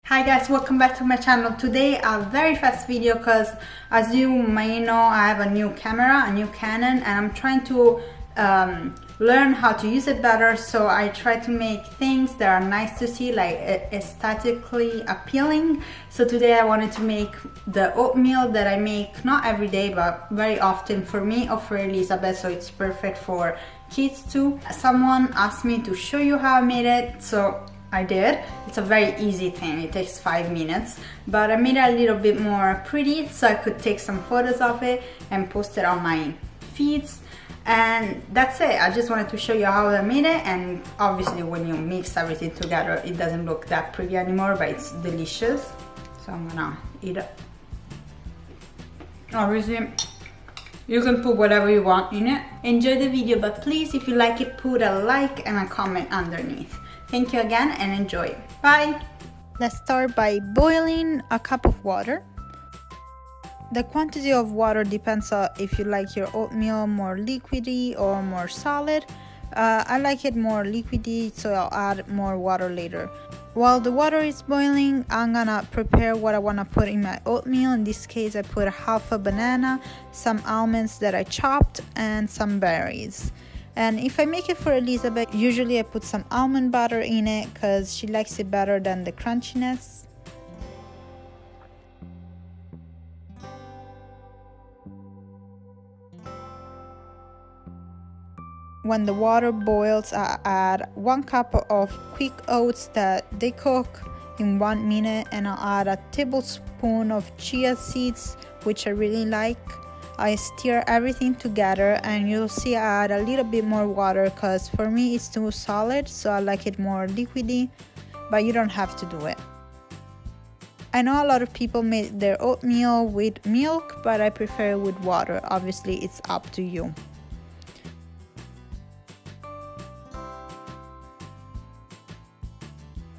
Hi guys, welcome back to my channel. Today a very fast video because as you may know I have a new camera, a new Canon, and I'm trying to learn how to use it better. So I try to make things that are nice to see, like aesthetically appealing. So today I wanted to make the oatmeal that I make not every day but very often for me or for Elizabeth, so it's perfect for kids too. Someone asked me to show you how I made it, so I did. It's a very easy thing, it takes 5 minutes, but I made it a little bit more pretty so I could take some photos of it and post it on my feeds. And that's it. I just wanted to show you how I made it, and obviously when you mix everything together it doesn't look that pretty anymore, but it's delicious. So I'm gonna eat it. Obviously you can put whatever you want in it. Enjoy the video, but please, if you like it, put a like and a comment underneath. Thank you again and enjoy. Bye! Let's start by boiling a cup of water. The quantity of water depends on if you like your oatmeal more liquidy or more solid. I like it more liquidy, so I'll add more water later. While the water is boiling, I'm gonna prepare what I wanna put in my oatmeal. In this case, I put half a banana, some almonds that I chopped, and some berries. And if I make it for Elizabeth, usually I put some almond butter in it because she likes it better than the crunchiness. When the water boils, I add 1 cup of quick oats that they cook in 1 minute, and I'll add a tablespoon of chia seeds, which I really like. I stir everything together, and you'll see I add a little bit more water because for me it's too solid, so I like it more liquidy, but you don't have to do it. I know a lot of people make their oatmeal with milk, but I prefer it with water. Obviously it's up to you.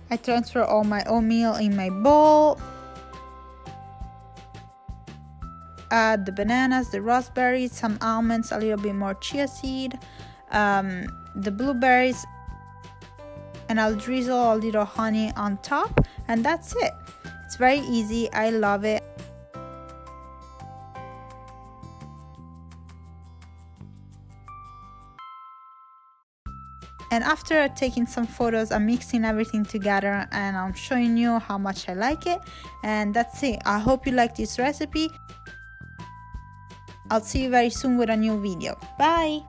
I transfer all my oatmeal in my bowl. Add the bananas, the raspberries, some almonds, a little bit more chia seed, the blueberries, and I'll drizzle a little honey on top, and that's it. It's very easy. I love it. And after taking some photos, I'm mixing everything together and I'm showing you how much I like it. And that's it. I hope you like this recipe. I'll see you very soon with a new video. Bye!